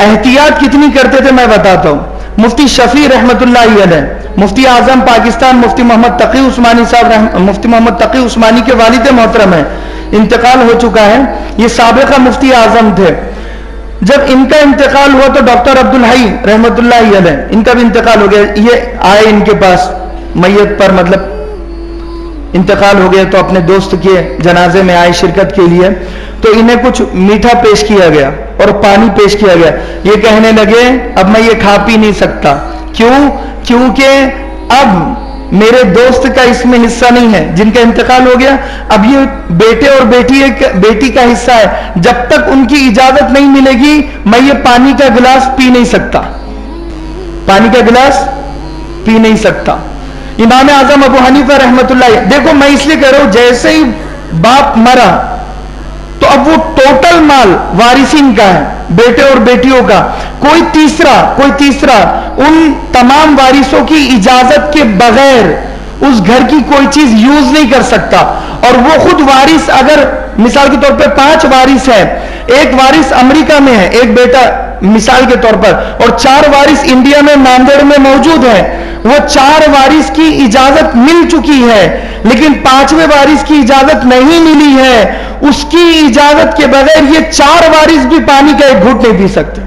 احتیاط کتنی کرتے تھے میں بتاتا ہوں. مفتی شفیع رحمت اللہ علیہ، مفتی اعظم پاکستان مفتی محمد تقی عثمانی صاحب، مفتی محمد تقی عثمانی کے والد محترم ہیں، انتقال ہو چکا ہے، یہ سابقہ مفتی اعظم تھے. جب ان کا انتقال ہوا تو ڈاکٹر عبدالحی رحمت اللہ علیہ ان کا بھی انتقال ہو گیا. یہ آئے ان کے پاس میت پر، مطلب انتقال ہو گیا تو اپنے دوست کے جنازے میں آئے شرکت کے لیے. تو انہیں کچھ میٹھا پیش کیا گیا اور پانی پیش کیا گیا. یہ کہنے لگے اب میں یہ کھا پی نہیں سکتا. کیوں؟ کیونکہ اب میرے دوست کا اس میں حصہ نہیں ہے جن کا انتقال ہو گیا، اب یہ بیٹے اور بیٹی کا حصہ ہے. جب تک ان کی اجازت نہیں ملے گی میں یہ پانی کا گلاس پی نہیں سکتا، پانی کا گلاس پی نہیں سکتا. امام اعظم ابو حنیفہ رحمت اللہ، دیکھو میں اس لیے کہہ رہا ہوں جیسے ہی باپ مرا تو اب وہ ٹوٹل مال وارثین کا ہے، بیٹے اور بیٹیوں کا. کوئی تیسرا ان تمام وارثوں کی اجازت کے بغیر اس گھر کی کوئی چیز یوز نہیں کر سکتا. اور وہ خود وارث، اگر مثال کے طور پہ 5 وارث ہے، ایک وارث امریکہ میں ہے، ایک بیٹا مثال کے طور پر، اور 4 وارث انڈیا میں ناندیڑ میں موجود ہیں، وہ 4 وارث کی اجازت مل چکی ہے لیکن 5ویں وارث کی اجازت نہیں ملی ہے. اس کی اجازت کے بغیر یہ 4 وارث بھی پانی کا ایک گھٹ نہیں پی سکتے.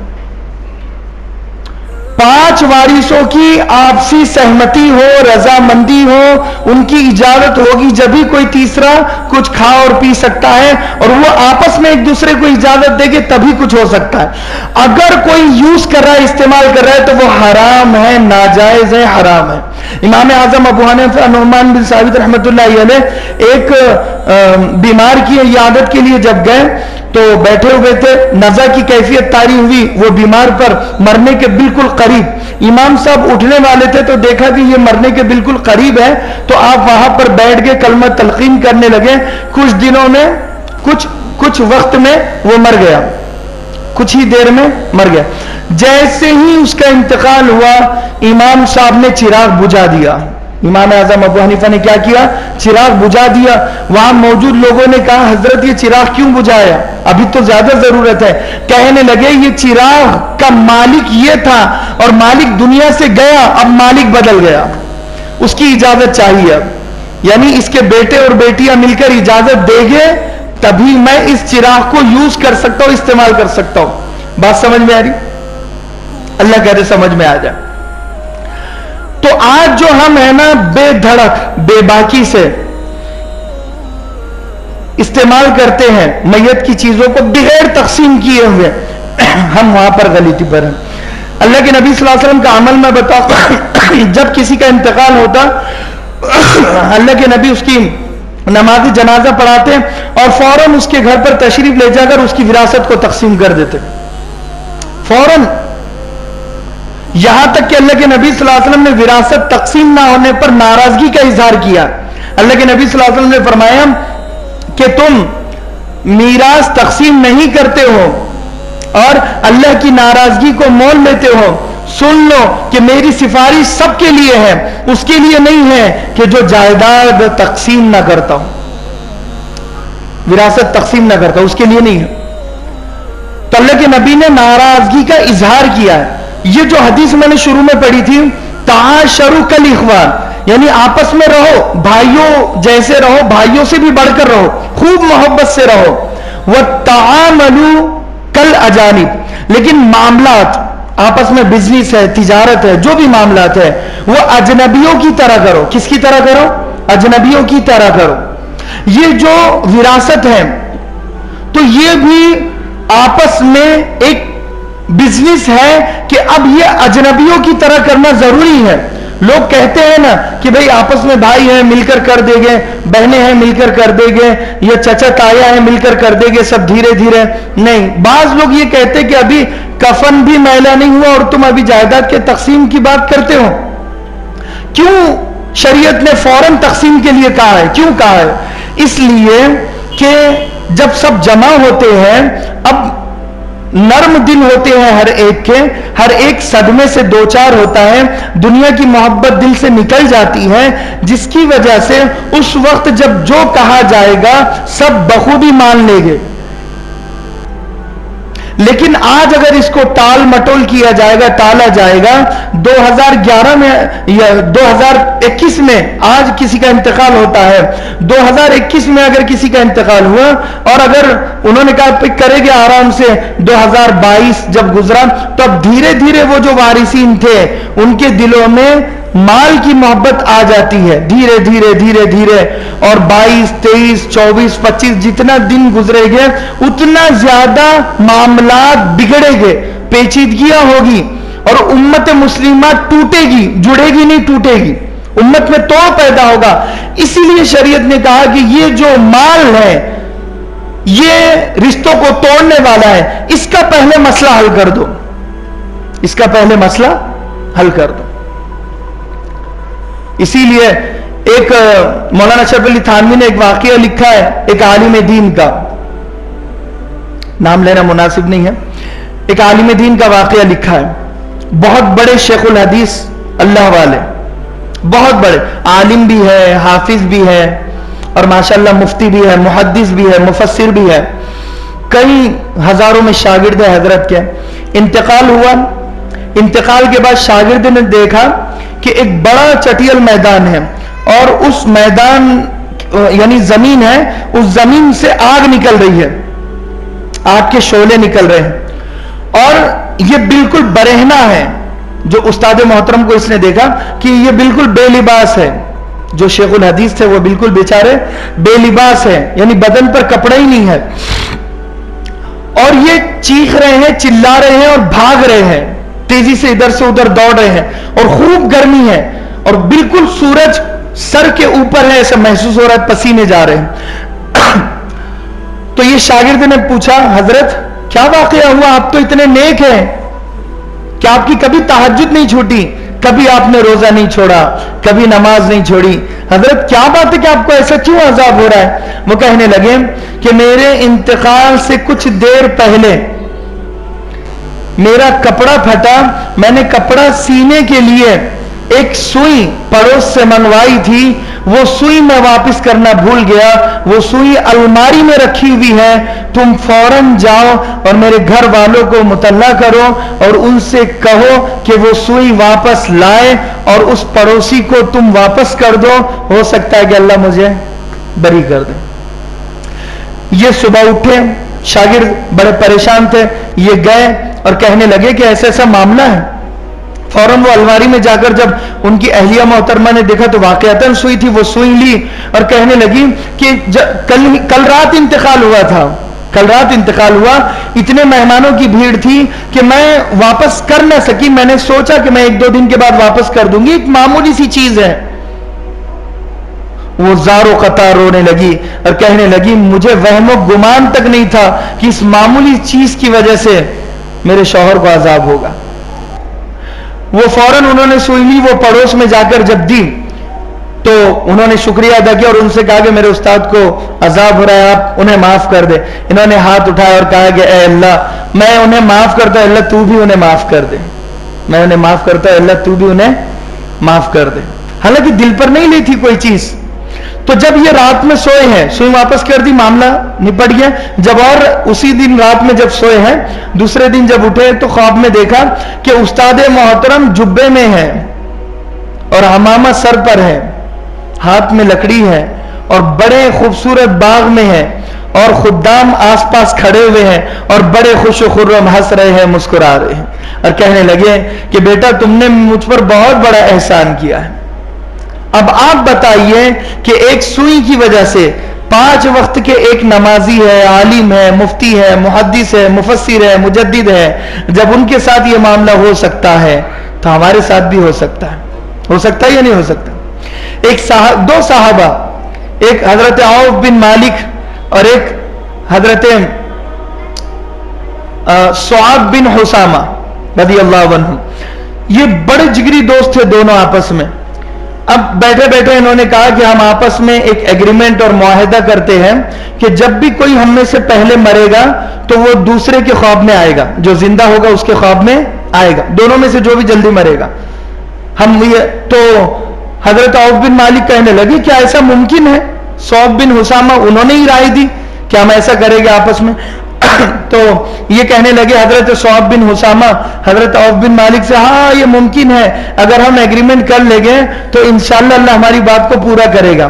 5 وارثوں کی آپسی سہمتی ہو، رضامندی ہو، ان کی اجازت ہوگی جبھی کوئی تیسرا کچھ کھا اور پی سکتا ہے، اور وہ آپس میں ایک دوسرے کو اجازت دے گے تبھی کچھ ہو سکتا ہے. اگر کوئی یوز کر رہا ہے، استعمال کر رہا ہے تو وہ حرام ہے، ناجائز ہے، حرام ہے. امام اعظم ابو حنیفہ نعمان بن ثابت رحمت اللہ علیہ ایک بیمار کی عیادت کے لیے جب گئے تو بیٹھے ہوئے تھے، نزع کی کیفیت طاری ہوئی، وہ بیمار پر مرنے کے بالکل قریب. امام صاحب اٹھنے والے تھے تو دیکھا کہ یہ مرنے کے بالکل قریب ہے تو آپ وہاں پر بیٹھ کے کلمہ تلقین کرنے لگے. کچھ دنوں میں کچھ وقت میں وہ مر گیا، کچھ ہی دیر میں مر گیا. جیسے ہی اس کا انتقال ہوا امام صاحب نے چراغ بجھا دیا. امام اعظم ابو حنیفہ نے کیا کیا؟ چراغ بجھا دیا. وہاں موجود لوگوں نے کہا حضرت یہ چراغ کیوں بجھایا؟ ابھی تو زیادہ ضرورت ہے. کہنے لگے یہ چراغ کا مالک یہ تھا اور مالک دنیا سے گیا، اب مالک بدل گیا، اس کی اجازت چاہیے. اب یعنی اس کے بیٹے اور بیٹیاں مل کر اجازت دیں گے تبھی میں اس چراغ کو یوز کر سکتا ہوں، استعمال کر سکتا ہوں. بات سمجھ میں آ رہی؟ اللہ کہتے سمجھ میں آ جائے. تو آج جو ہم ہیں نا بے دھڑک بے باکی سے استعمال کرتے ہیں میت کی چیزوں کو بغیر تقسیم کیے ہوئے، ہم وہاں پر غلطی پر ہیں. اللہ کے نبی صلی اللہ علیہ وسلم کا عمل میں بتاؤں، جب کسی کا انتقال ہوتا اللہ کے نبی اس کی نماز جنازہ پڑھاتے اور فوراً اس کے گھر پر تشریف لے جا کر اس کی وراثت کو تقسیم کر دیتے فوراً. یہاں تک کہ اللہ کے نبی صلی اللہ علیہ وسلم نے وراثت تقسیم نہ ہونے پر ناراضگی کا اظہار کیا. اللہ کے نبی صلی اللہ علیہ وسلم نے فرمایا کہ تم میراث تقسیم نہیں کرتے ہو اور اللہ کی ناراضگی کو مول لیتے ہو. سن لو کہ میری سفارش سب کے لیے ہے، اس کے لیے نہیں ہے کہ جو جائیداد تقسیم نہ کرتا ہوں، وراثت تقسیم نہ کرتا، اس کے لیے نہیں ہے. تو اللہ کے نبی نے ناراضگی کا اظہار کیا ہے. یہ جو حدیث میں نے شروع میں پڑھی تھی تعاشروا کالاخوان، یعنی آپس میں رہو، بھائیوں جیسے رہو، بھائیوں سے بھی بڑھ کر رہو، خوب محبت سے رہو. وتعاملوا کالاجانب، لیکن معاملات آپس میں بزنس ہے، تجارت ہے، جو بھی معاملات ہے وہ اجنبیوں کی طرح کرو. کس کی طرح کرو؟ اجنبیوں کی طرح کرو. یہ جو وراثت ہے تو یہ بھی آپس میں ایک بزنس ہے کہ اب یہ اجنبیوں کی طرح کرنا ضروری ہے. لوگ کہتے ہیں نا کہ بھئی آپس میں بھائی ہیں مل کر کر دیں گے، بہنیں ہیں مل کر کر دیں گے، یا چچا تایا ہیں مل کر کر دیں گے، سب دھیرے دھیرے. نہیں، بعض لوگ یہ کہتے ہیں کہ ابھی کفن بھی میلا نہیں ہوا اور تم ابھی جائیداد کے تقسیم کی بات کرتے ہو. کیوں شریعت نے فوراً تقسیم کے لیے کہا ہے؟ کیوں کہا ہے؟ اس لیے کہ جب سب جمع ہوتے ہیں، اب نرم دل ہوتے ہیں ہر ایک کے، ہر ایک صدمے سے دوچار ہوتا ہے، دنیا کی محبت دل سے نکل جاتی ہے، جس کی وجہ سے اس وقت جب جو کہا جائے گا سب بخوبی مان لیں گے. لیکن آج اگر اس کو ٹال مٹول کیا جائے گا، ٹالا جائے گا، 2011 میں یا 2021 میں آج کسی کا انتقال ہوتا ہے، 2021 میں اگر کسی کا انتقال ہوا اور اگر انہوں نے کہا کرے گے آرام سے، 2022 جب گزرا تو اب دھیرے دھیرے وہ جو وارثین تھے ان کے دلوں میں مال کی محبت آ جاتی ہے، دھیرے دھیرے دھیرے دھیرے، اور 22 23 24 25 جتنا دن گزرے گے اتنا زیادہ معاملات بگڑے گے، پیچیدگیاں ہوگی اور امت مسلمہ ٹوٹے گی، جڑے گی نہیں ٹوٹے گی، امت میں توڑ پیدا ہوگا۔ اسی لیے شریعت نے کہا کہ یہ جو مال ہے یہ رشتوں کو توڑنے والا ہے، اس کا پہلے مسئلہ حل کر دو، اس کا پہلے مسئلہ حل کر دو۔ اسی لیے ایک مولانا اشرف علی تھانوی نے ایک واقعہ لکھا ہے ایک عالم دین کا، نام لینا مناسب نہیں ہے، ایک عالم دین کا واقعہ لکھا ہے، بہت بڑے شیخ الحدیث اللہ والے، بہت بڑے عالم بھی ہے، حافظ بھی ہے، اور ماشاءاللہ مفتی بھی ہے، محدث بھی ہے، مفسر بھی ہے، کئی ہزاروں میں شاگرد ہے حضرت کے۔ انتقال ہوا، انتقال کے بعد شاگرد نے دیکھا کہ ایک بڑا چٹیل میدان ہے اور اس میدان یعنی زمین ہے، اس زمین سے آگ نکل رہی ہے، آگ کے شعلے نکل رہے ہیں اور یہ بالکل برہنہ ہے۔ جو استاد محترم کو اس نے دیکھا کہ یہ بالکل بے لباس ہے، جو شیخ الحدیث تھے وہ بالکل بیچارے بے لباس ہے، یعنی بدن پر کپڑا ہی نہیں ہے، اور یہ چیخ رہے ہیں، چلا رہے ہیں اور بھاگ رہے ہیں، تیزی سے ادھر سے ادھر دوڑ رہے ہیں اور خوب گرمی ہے اور بالکل سورج سر کے اوپر ہے، ایسا محسوس ہو رہا ہے، پسینے جا رہے ہیں۔ تو یہ شاگرد نے پوچھا حضرت کیا واقعہ ہوا، آپ تو اتنے نیک ہیں، کیا آپ کی کبھی تہجد نہیں چھوٹی، کبھی آپ نے روزہ نہیں چھوڑا، کبھی نماز نہیں چھوڑی، حضرت کیا بات ہے کہ آپ کو ایسا کیوں عذاب ہو رہا ہے؟ وہ کہنے لگے کہ میرے انتقال سے کچھ دیر پہلے میرا کپڑا پھٹا، میں نے کپڑا سینے کے لیے ایک سوئی پڑوس سے منگوائی تھی، وہ سوئی میں واپس کرنا بھول گیا، وہ سوئی الماری میں رکھی ہوئی ہے، تم فوراً جاؤ اور میرے گھر والوں کو مطلع کرو اور ان سے کہو کہ وہ سوئی واپس لائے اور اس پڑوسی کو تم واپس کر دو، ہو سکتا ہے کہ اللہ مجھے بری کر دے۔ یہ صبح اٹھے، شاگرد بڑے پریشان تھے، یہ گئے اور کہنے لگے کہ ایسا ایسا معاملہ ہے۔ فوراً وہ الماری میں جا کر جب ان کی اہلیہ محترمہ نے دیکھا تو واقعتاً سوئی تھی، وہ سوئی لی اور کہنے لگی کہ کل رات انتقال ہوا تھا، کل رات انتقال ہوا، اتنے مہمانوں کی بھیڑ تھی کہ میں واپس کر نہ سکی، میں نے سوچا کہ میں 1-2 دن کے بعد واپس کر دوں گی، ایک معمولی سی چیز ہے۔ وہ زار و قطار رونے لگی اور کہنے لگی مجھے وہم و گمان تک نہیں تھا کہ اس معمولی چیز کی وجہ سے میرے شوہر کو عذاب ہوگا۔ وہ فوراً انہوں نے سوئی لی، وہ پڑوس میں جا کر جب دی تو انہوں نے شکریہ ادا کیا اور ان سے کہا کہ میرے استاد کو عذاب ہو رہا ہے، آپ انہیں معاف کر دے۔ انہوں نے ہاتھ اٹھایا اور کہا کہ اے اللہ میں انہیں معاف کرتا ہوں، اللہ تو بھی انہیں معاف کر دے، میں انہیں معاف کرتا ہوں، اللہ تو بھی انہیں معاف کر دے۔ حالانکہ دل پر نہیں لی تھی کوئی چیز۔ تو جب یہ رات میں سوئے ہیں، سوئی واپس کر دی، معاملہ نپٹ گیا۔ جب اور اسی دن رات میں جب سوئے ہیں، دوسرے دن جب اٹھے تو خواب میں دیکھا کہ استاد محترم جبے میں ہے اور عمامہ سر پر ہے، ہاتھ میں لکڑی ہے اور بڑے خوبصورت باغ میں ہے اور خدام آس پاس کھڑے ہوئے ہیں اور بڑے خوش و خرم ہنس رہے ہیں، مسکرا رہے ہیں اور کہنے لگے کہ بیٹا تم نے مجھ پر بہت بڑا احسان کیا ہے۔ اب آپ بتائیے کہ ایک سوئی کی وجہ سے 5 وقت کے ایک نمازی ہے، عالم ہے، مفتی ہے، محدث ہے، مفسر ہے، مجدد ہے، جب ان کے ساتھ یہ معاملہ ہو سکتا ہے تو ہمارے ساتھ بھی ہو سکتا ہے، ہو سکتا ہے یا نہیں ہو سکتا؟ 2 صحابہ، ایک حضرت عوف بن مالک اور ایک حضرت سعاد بن حسامہ رضی اللہ عنہ، یہ بڑے جگری دوست تھے دونوں آپس میں۔ اب بیٹھے بیٹھے انہوں نے کہا کہ ہم آپس میں ایک ایگریمنٹ اور معاہدہ کرتے ہیں کہ جب بھی کوئی ہم میں سے پہلے مرے گا تو وہ دوسرے کے خواب میں آئے گا، جو زندہ ہوگا اس کے خواب میں آئے گا، دونوں میں سے جو بھی جلدی مرے گا ہم یہ۔ تو حضرت عوف بن مالک کہنے لگے کیا ایسا ممکن ہے؟ سعد بن حسامہ انہوں نے ہی رائے دی کہ ہم ایسا کریں گے آپس میں۔ تو یہ کہنے لگے حضرت صعب بن حسامہ حضرت عوف بن مالک سے، ہاں یہ ممکن ہے، اگر ہم ایگریمنٹ کر لیں گے تو انشاءاللہ اللہ ہماری بات کو پورا کرے گا.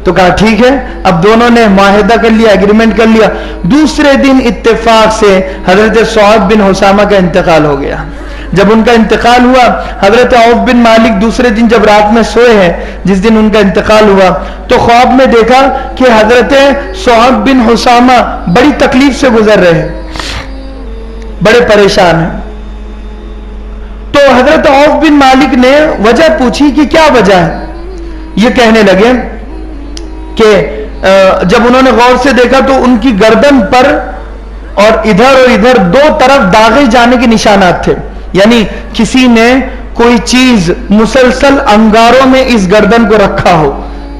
تو کہا ٹھیک ہے. اب دونوں نے معاہدہ کر لیا، ایگریمنٹ کر لیا. دوسرے دن اتفاق سے حضرت صعب بن حسامہ کا انتقال ہو گیا. جب ان کا انتقال ہوا، حضرت عوف بن مالک دوسرے دن جب رات میں سوئے ہیں، جس دن ان کا انتقال ہوا، تو خواب میں دیکھا کہ حضرت صعب بن حسامہ بڑی تکلیف سے گزر رہے ہیں، بڑے پریشان ہیں. تو حضرت عوف بن مالک نے وجہ پوچھی کہ کیا وجہ ہے. یہ کہنے لگے کہ جب انہوں نے غور سے دیکھا تو ان کی گردن پر اور ادھر دو طرف داغے جانے کے نشانات تھے، یعنی کسی نے کوئی چیز مسلسل انگاروں میں اس گردن کو رکھا ہو.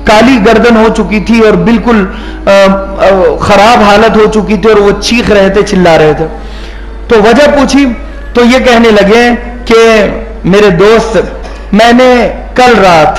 کالی گردن ہو چکی تھی اور بالکل خراب حالت ہو چکی تھی، اور وہ چیخ رہے تھے، چلا رہے تھے. تو وجہ پوچھی تو یہ کہنے لگے کہ میرے دوست، میں نے کل رات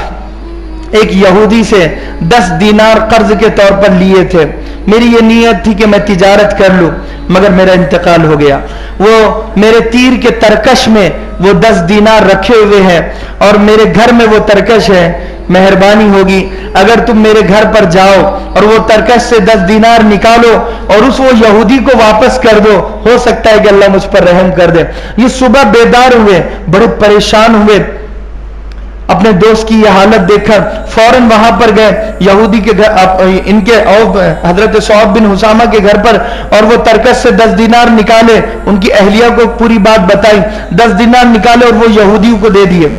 ایک یہودی سے 10 دینار قرض کے طور پر لیے تھے. میری یہ نیت تھی کہ میں تجارت کر لوں، مگر میرا انتقال ہو گیا. وہ میرے تیر کے ترکش میں وہ 10 دینار رکھے ہوئے ہیں، اور میرے گھر میں وہ ترکش ہے. مہربانی ہوگی اگر تم میرے گھر پر جاؤ اور وہ ترکش سے 10 دینار نکالو اور وہ یہودی کو واپس کر دو، ہو سکتا ہے کہ اللہ مجھ پر رحم کر دے. یہ صبح بیدار ہوئے، بڑے پریشان ہوئے. اپنے دوست کی یہ حالت دیکھ کر فوراً وہاں پر گئے یہودی کے گھر، ان کے حضرت صعب بن حسامہ کے گھر پر، اور وہ ترکش سے 10 دینار نکالے. ان کی اہلیہ کو پوری بات بتائی، 10 دینار نکالے اور وہ یہودیوں کو دے دیے.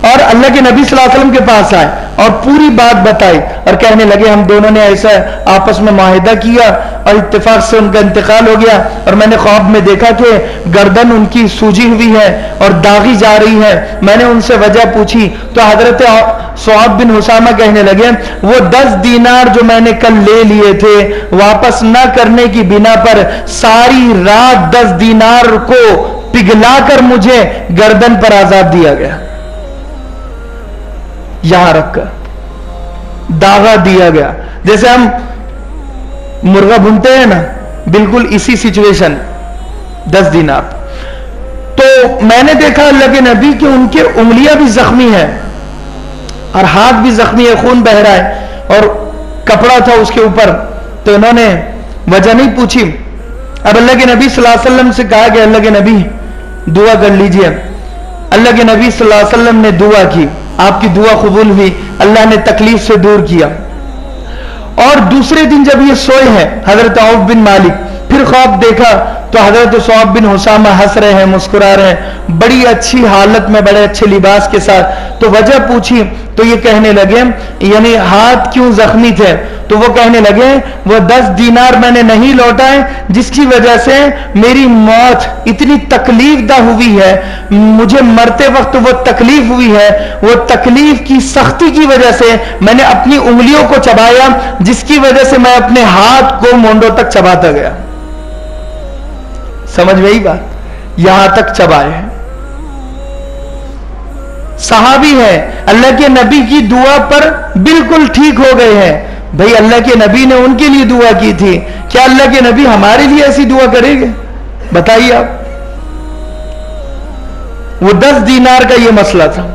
اور اللہ کے نبی صلی اللہ علیہ وسلم کے پاس آئے اور پوری بات بتائی، اور کہنے لگے ہم دونوں نے ایسا آپس میں معاہدہ کیا اور اتفاق سے ان کا انتقال ہو گیا، اور میں نے خواب میں دیکھا کہ گردن ان کی سوجی ہوئی ہے اور داغی جا رہی ہے. میں نے ان سے وجہ پوچھی تو حضرت صعب بن حسامہ کہنے لگے وہ 10 دینار جو میں نے کل لے لیے تھے واپس نہ کرنے کی بنا پر ساری رات 10 دینار کو پگھلا کر مجھے گردن پر عذاب دیا گیا، یہاں رکھ کر داغا دیا گیا. جیسے ہم مرغا بھونتے ہیں نا، بالکل اسی سچویشن. 10 دینار. تو میں نے دیکھا اللہ کے نبی کہ ان کے انگلیاں بھی زخمی ہیں اور ہاتھ بھی زخمی ہے، خون بہ رہا ہے اور کپڑا تھا اس کے اوپر. تو انہوں نے وجہ نہیں پوچھی. اب اللہ کے نبی صلی اللہ علیہ وسلم سے کہا کہ اللہ کے نبی دعا کر لیجئے. اللہ کے نبی صلی اللہ علیہ وسلم نے دعا کی، آپ کی دعا قبول ہوئی، اللہ نے تکلیف سے دور کیا. اور دوسرے دن جب یہ سوئے ہیں حضرت عوف بن مالک، پھر خواب دیکھا تو حضرت صعب بن حسامہ ہنس رہے ہیں، مسکرا رہے ہیں، بڑی اچھی حالت میں، بڑے اچھے لباس کے ساتھ. تو وجہ پوچھی تو یہ کہنے لگے یعنی ہاتھ کیوں زخمی تھے. تو وہ کہنے لگے وہ 10 دینار میں نے نہیں لوٹائے جس کی وجہ سے میری موت اتنی تکلیف دہ ہوئی ہے، مجھے مرتے وقت وہ تکلیف ہوئی ہے، وہ تکلیف کی سختی کی وجہ سے میں نے اپنی انگلیوں کو چبایا، جس کی وجہ سے میں اپنے ہاتھ کو مونڈوں تک چباتا گیا. سمجھ میں ہی بات، یہاں تک چبائے ہیں. صحابی ہے، اللہ کے نبی کی دعا پر بالکل ٹھیک ہو گئے ہیں. بھئی اللہ کے نبی نے ان کے لیے دعا کی تھی، کیا اللہ کے نبی ہمارے لیے ایسی دعا کریں گے؟ بتائیے آپ. وہ 10 دینار کا یہ مسئلہ تھا.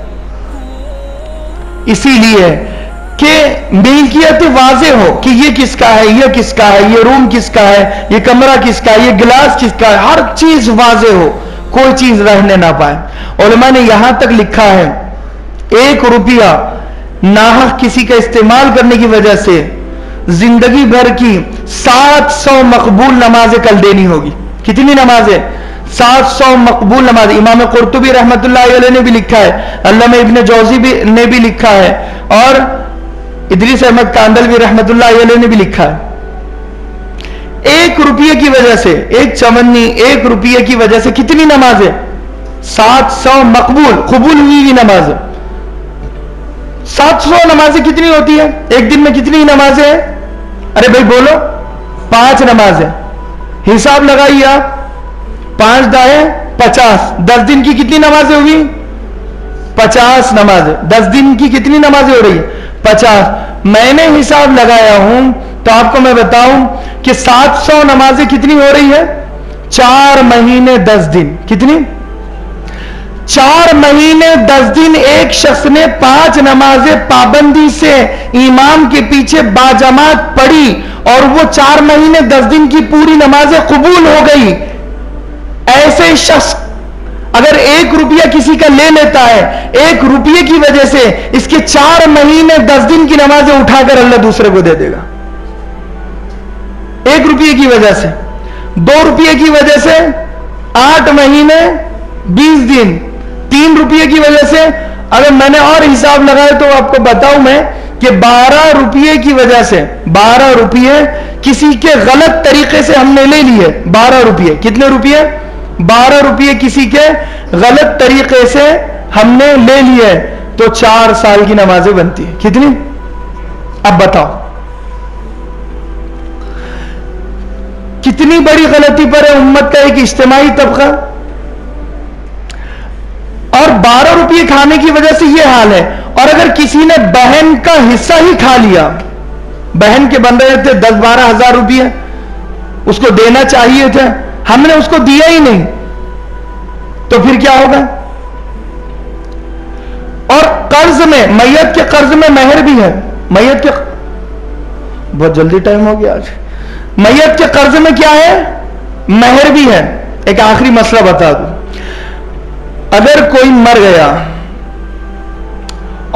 اسی لیے کہ ملکیت واضح ہو کہ یہ کس کا ہے، یہ کس کا ہے، یہ روم کس کا ہے، یہ کمرہ کس کا ہے، یہ گلاس کس کا ہے، ہر چیز واضح ہو، کوئی چیز رہنے نہ پائے. علماء نے یہاں تک لکھا ہے 1 روپیہ ناحق کسی کا استعمال کرنے کی وجہ سے زندگی بھر کی 700 مقبول نمازیں کل دینی ہوگی. کتنی نمازیں؟ 700 مقبول نماز. امام قرطبی رحمت اللہ علیہ نے بھی لکھا ہے، علامہ ابن جوزی نے بھی لکھا ہے، اور ادریس احمد کاندلوی رحمت اللہ علیہ نے بھی لکھا ہے. 1 روپیے کی وجہ سے، ایک چمنی 1 روپیے کی وجہ سے کتنی نمازیں؟ 700 مقبول، قبول ہوئی نمازیں. 700 نمازیں کتنی ہوتی ہیں؟ ایک دن میں کتنی نمازیں ہیں؟ ارے بھائی بولو. 5 نمازیں. حساب لگائیے آپ، 5 دائیں 50. 10 دن کی کتنی نمازیں ہوئی؟ 50 نمازیں. 10 دن کی کتنی نمازیں ہو رہی ہیں؟ 50. میں نے حساب لگایا ہوں تو آپ کو میں بتاؤں کہ 700 نمازیں کتنی ہو رہی ہے؟ 4 مہینے 10 دن. کتنی؟ 4 مہینے 10 دن ایک شخص نے 5 نمازیں پابندی سے امام کے پیچھے باجماعت پڑھی اور وہ 4 مہینے 10 دن کی پوری نمازیں قبول ہو گئی. ایسے شخص اگر 1 روپیہ کسی کا لے لیتا ہے، 1 روپیے کی وجہ سے اس کے 4 مہینے 10 دن کی نمازیں اٹھا کر اللہ دوسرے کو دے دے گا. 1 روپیے کی وجہ سے، 2 روپیے کی وجہ سے 8 مہینے 20 دن، 3 روپیے کی وجہ سے اگر میں نے اور حساب لگایا تو آپ کو بتاؤں میں کہ 12 روپیے کی وجہ سے 12 روپیے کسی کے غلط طریقے سے ہم نے لے لیے. 12 روپیے کتنے روپیے؟ 12 روپیے کسی کے غلط طریقے سے ہم نے لے لیے تو 4 سال کی نمازیں بنتی ہیں. کتنی؟ اب بتاؤ کتنی بڑی غلطی پر ہے امت کا ایک اجتماعی طبقہ. اور 12 روپیے کھانے کی وجہ سے یہ حال ہے. اور اگر کسی نے بہن کا حصہ ہی کھا لیا، بہن کے بن رہے تھے 10-12 ہزار روپیے، اس کو دینا چاہیے تھے، ہم نے اس کو دیا ہی نہیں، تو پھر کیا ہوگا؟ اور قرض میں، میت کے قرض میں مہر بھی ہے. میت کے بہت جلدی ٹائم ہو گیا آج. میت کے قرض میں کیا ہے؟ مہر بھی ہے. ایک آخری مسئلہ بتا دوں، اگر کوئی مر گیا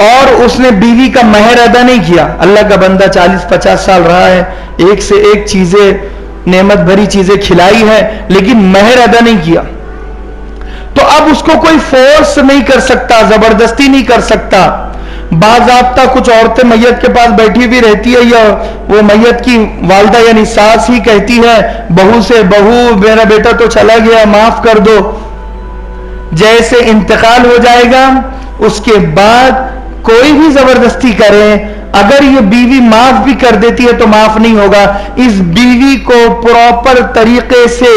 اور اس نے بیوی کا مہر ادا نہیں کیا، اللہ کا بندہ 40-50 سال رہا ہے، ایک سے ایک چیزیں، نعمت بھری چیزیں کھلائی ہے، لیکن مہر ادا نہیں کیا، تو اب اس کو کوئی فورس نہیں کر سکتا، زبردستی نہیں کر سکتا. باضابطہ کچھ عورتیں میت کے پاس بیٹھی بھی رہتی ہے، یا وہ میت کی والدہ یعنی ساس ہی کہتی ہے بہو سے، بہو میرا بیٹا تو چلا گیا معاف کر دو. جیسے انتقال ہو جائے گا اس کے بعد کوئی بھی زبردستی کرے، اگر یہ بیوی معاف بھی کر دیتی ہے تو معاف نہیں ہوگا. اس بیوی کو پراپر طریقے سے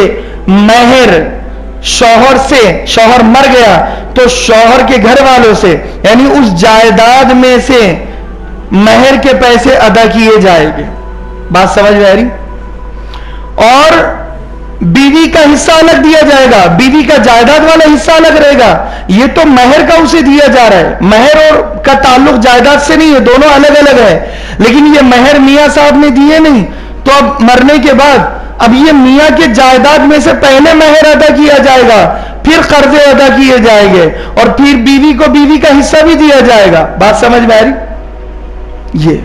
مہر شوہر سے، شوہر مر گیا تو شوہر کے گھر والوں سے یعنی اس جائیداد میں سے مہر کے پیسے ادا کیے جائیں گے. بات سمجھ میں آ رہی؟ اور بیوی کا حصہ الگ دیا جائے گا، بیوی کا جائیداد والا حصہ الگ رہے گا. یہ تو مہر کا اسے دیا جا رہا ہے، مہر اور کا تعلق جائیداد سے نہیں ہے، دونوں الگ الگ ہے. لیکن یہ مہر میاں صاحب نے دیے نہیں، تو اب مرنے کے بعد اب یہ میاں کے جائیداد میں سے پہلے مہر ادا کیا جائے گا، پھر قرضے ادا کیے جائیں گے، اور پھر بیوی کو بیوی کا حصہ بھی دیا جائے گا. بات سمجھ میں آ رہی؟ یہ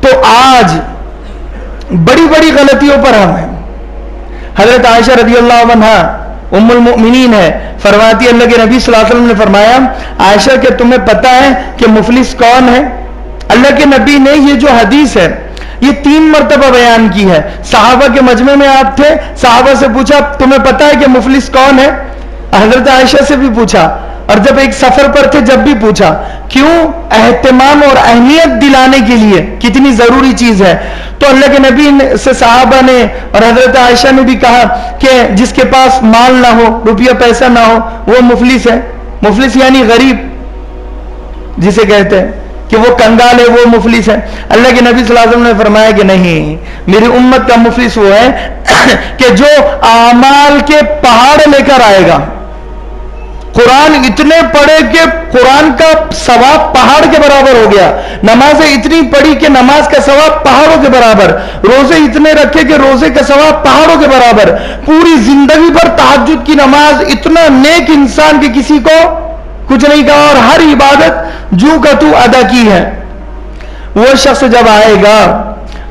تو آج بڑی بڑی غلطیوں پر ہم ہیں. حضرت عائشہ رضی اللہ عنہا ام المؤمنین ہے، فرماتی اللہ کے نبی صلی اللہ علیہ وسلم نے فرمایا عائشہ کہ تمہیں پتا ہے کہ مفلس کون ہے؟ اللہ کے نبی نے یہ جو حدیث ہے یہ 3 مرتبہ بیان کی ہے. صحابہ کے مجمع میں آپ تھے، صحابہ سے پوچھا تمہیں پتا ہے کہ مفلس کون ہے؟ حضرت عائشہ سے بھی پوچھا، اور جب ایک سفر پر تھے جب بھی پوچھا. کیوں؟ اہتمام اور اہمیت دلانے کے لیے کتنی ضروری چیز ہے. تو اللہ کے نبی سے صحابہ نے اور حضرت عائشہ نے بھی کہا کہ جس کے پاس مال نہ ہو، روپیہ پیسہ نہ ہو، وہ مفلس ہے. مفلس یعنی غریب جسے کہتے ہیں کہ وہ کنگال ہے، وہ مفلس ہے. اللہ کے نبی صلی اللہ علیہ وسلم نے فرمایا کہ نہیں، میری امت کا مفلس وہ ہے کہ جو اعمال کے پہاڑ لے کر آئے گا. قرآن اتنے پڑھے کہ قرآن کا ثواب پہاڑ کے برابر ہو گیا، نمازیں اتنی پڑھی کہ نماز کا ثواب پہاڑوں کے برابر، روزے اتنے رکھے کہ روزے کا ثواب پہاڑوں کے برابر، پوری زندگی پر تہجد کی نماز، اتنا نیک انسان کہ کسی کو کچھ نہیں کہا، اور ہر عبادت جو کا تو ادا کی ہے. وہ شخص جب آئے گا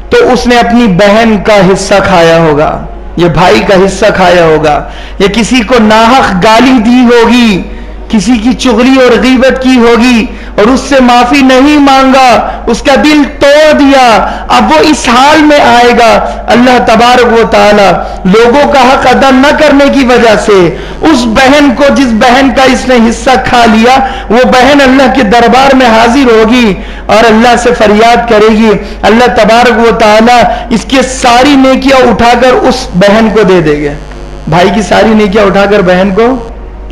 تو اس نے اپنی بہن کا حصہ کھایا ہوگا، یہ بھائی کا حصہ کھایا ہوگا، یا کسی کو ناحق گالی دی ہوگی، کسی کی چغلی اور غیبت کی ہوگی اور اس سے معافی نہیں مانگا، اس کا دل توڑ دیا. اب وہ اس حال میں آئے گا، اللہ تبارک و تعالی لوگوں کا حق ادا نہ کرنے کی وجہ سے اس بہن کو، جس بہن کا اس نے حصہ کھا لیا، وہ بہن اللہ کے دربار میں حاضر ہوگی اور اللہ سے فریاد کرے گی. اللہ تبارک و تعالی اس کی ساری نیکیاں اٹھا کر اس بہن کو دے دے گا، بھائی کی ساری نیکیاں اٹھا کر بہن کو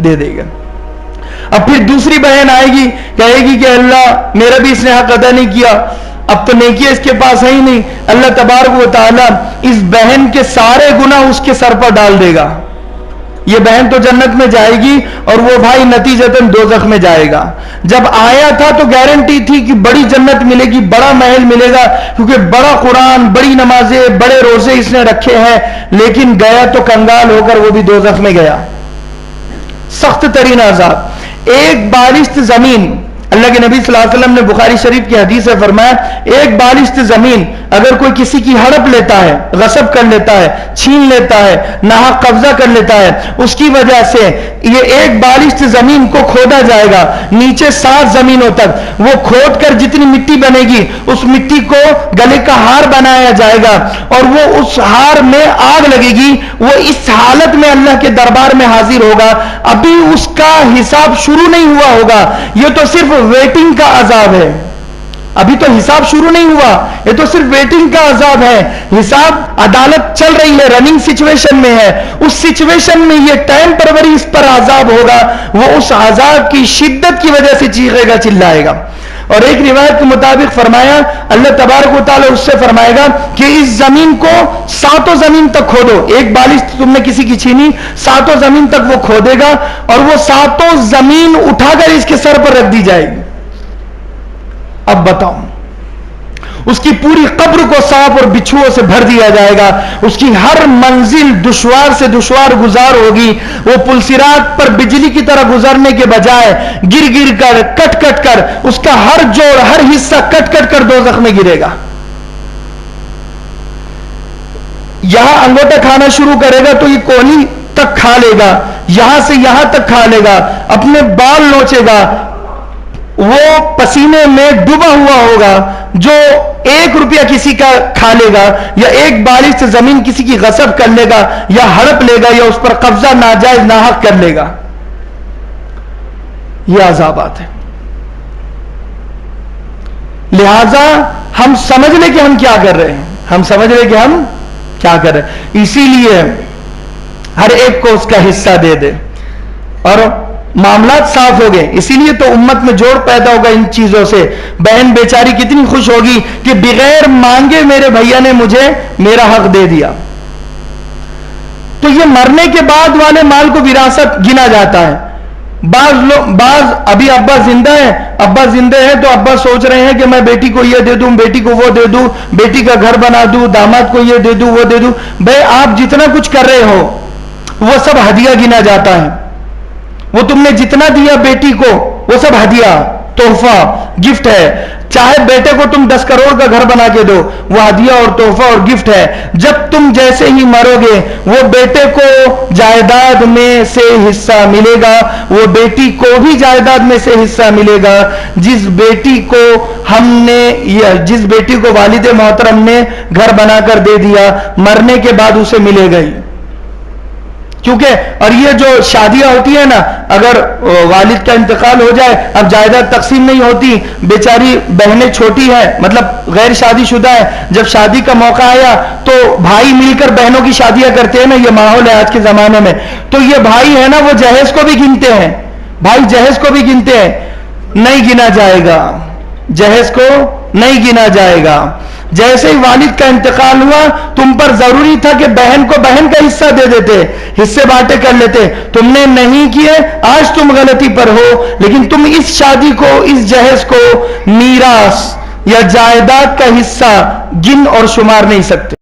دے دے گا. اب پھر دوسری بہن آئے گی، کہے گی کہ اللہ میرا بھی اس نے حق ادا نہیں کیا، اب تو نیکی اس کے پاس ہے ہی نہیں. اللہ تبارک و تعالیٰ اس بہن کے سارے گناہ اس کے سر پر ڈال دے گا. یہ بہن تو جنت میں جائے گی اور وہ بھائی نتیجتاً دوزخ میں جائے گا. جب آیا تھا تو گارنٹی تھی کہ بڑی جنت ملے گی, بڑا محل ملے گا, کیونکہ بڑا قرآن, بڑی نمازیں, بڑے روزے اس نے رکھے ہیں. لیکن گیا تو کنگال ہو کر وہ بھی دوزخ میں گیا. سخت ترین عذاب. ایک بالشت زمین, اللہ کے نبی صلی اللہ علیہ وسلم نے بخاری شریف کی حدیث سے فرمایا, ایک بالشت زمین اگر کوئی کسی کی ہڑپ لیتا ہے, غصب کر لیتا ہے, چھین لیتا ہے, ناحق قبضہ کر لیتا ہے, اس کی وجہ سے یہ ایک بالشت زمین کو کھودا جائے گا نیچے 7 زمینوں تک. وہ کھود کر جتنی مٹی بنے گی اس مٹی کو گلے کا ہار بنایا جائے گا, اور وہ اس ہار میں آگ لگے گی. وہ اس حالت میں اللہ کے دربار میں حاضر ہوگا. ابھی اس کا حساب شروع نہیں ہوا ہوگا. یہ تو صرف ویٹنگ کا عذاب ہے. ابھی تو حساب شروع نہیں ہوا, یہ تو صرف ویٹنگ کا عذاب ہے. حساب عدالت چل رہی ہے, رننگ سچویشن میں ہے. اس سچویشن میں یہ ٹیمپروری اس پر عذاب ہوگا. وہ اس عذاب کی شدت کی وجہ سے چیخے گا, چلائے گا. اور ایک روایت کے مطابق فرمایا, اللہ تبارک و تعالی اس سے فرمائے گا کہ اس زمین کو 7 زمین تک کھودو. ایک بالش تم نے کسی کی چھینی, 7 زمین تک وہ کھودے گا, اور وہ 7 زمین اٹھا کر اس کے سر پر رکھ دی جائے گی. اب بتاؤ, اس کی پوری قبر کو سانپ اور بچھوؤں سے بھر دیا جائے گا. اس کی ہر منزل دشوار سے دشوار گزار ہوگی. وہ پلسرات پر بجلی کی طرح گزرنے کے بجائے گر گر کر, کٹ کٹ کر, اس کا ہر جوڑ, ہر حصہ کٹ کٹ کر دوزخ میں گرے گا. یہاں انگوٹھا کھانا شروع کرے گا تو یہ کوہنی تک کھا لے گا, یہاں سے یہاں تک کھا لے گا, اپنے بال نوچے گا. وہ پسینے میں ڈوبا ہوا ہوگا. جو 1 روپیہ کسی کا کھا لے گا, یا ایک بالش سے زمین کسی کی غصب کر لے گا, یا ہڑپ لے گا, یا اس پر قبضہ ناجائز ناحق کر لے گا. یہ عذابات ہیں. لہذا ہم سمجھ لیں کہ ہم کیا کر رہے ہیں, ہم سمجھ لیں کہ ہم کیا کر رہے ہیں. اسی لیے ہر ایک کو اس کا حصہ دے دے اور معاملات صاف ہو گئے. اسی لیے تو امت میں جوڑ پیدا ہوگا ان چیزوں سے. بہن بیچاری کتنی خوش ہوگی کہ بغیر مانگے میرے بھیا نے مجھے میرا حق دے دیا. تو یہ مرنے کے بعد والے مال کو وراثت گنا جاتا ہے. بعض ابھی ابا زندہ ہے, ابا زندہ ہے تو ابا سوچ رہے ہیں کہ میں بیٹی کو یہ دے دوں, بیٹی کو وہ دے دوں, بیٹی کا گھر بنا دوں, داماد کو یہ دے دوں, وہ دے دوں. بھائی آپ جتنا کچھ کر رہے ہو وہ سب ہدیہ گنا جاتا ہے. وہ تم نے جتنا دیا بیٹی کو وہ سب ہدیہ, تحفہ, گفٹ ہے. چاہے بیٹے کو تم 10 کروڑ کا گھر بنا کے دو, وہ ہدیہ اور تحفہ اور گفٹ ہے. جب تم جیسے ہی مرو گے وہ بیٹے کو جائیداد میں سے حصہ ملے گا, وہ بیٹی کو بھی جائیداد میں سے حصہ ملے گا. جس بیٹی کو ہم نے, یا جس بیٹی کو والد محترم نے گھر بنا کر دے دیا, مرنے کے بعد اسے ملے گا ہی. کیونکہ اور یہ جو شادیاں ہوتی ہیں نا, اگر والد کا انتقال ہو جائے, اب جائیداد تقسیم نہیں ہوتی, بیچاری بہنیں چھوٹی ہیں, مطلب غیر شادی شدہ ہے, جب شادی کا موقع آیا تو بھائی مل کر بہنوں کی شادیاں کرتے ہیں نا, یہ ماحول ہے آج کے زمانے میں. تو یہ بھائی ہے نا, وہ جہیز کو بھی گنتے ہیں, بھائی جہیز کو بھی گنتے ہیں. نہیں گنا جائے گا, جہیز کو نہیں گنا جائے گا. جیسے ہی والد کا انتقال ہوا تم پر ضروری تھا کہ بہن کو بہن کا حصہ دے دیتے, حصے بانٹے کر لیتے. تم نے نہیں کیے, آج تم غلطی پر ہو. لیکن تم اس شادی کو, اس جہیز کو میراث یا جائیداد کا حصہ گن اور شمار نہیں سکتے.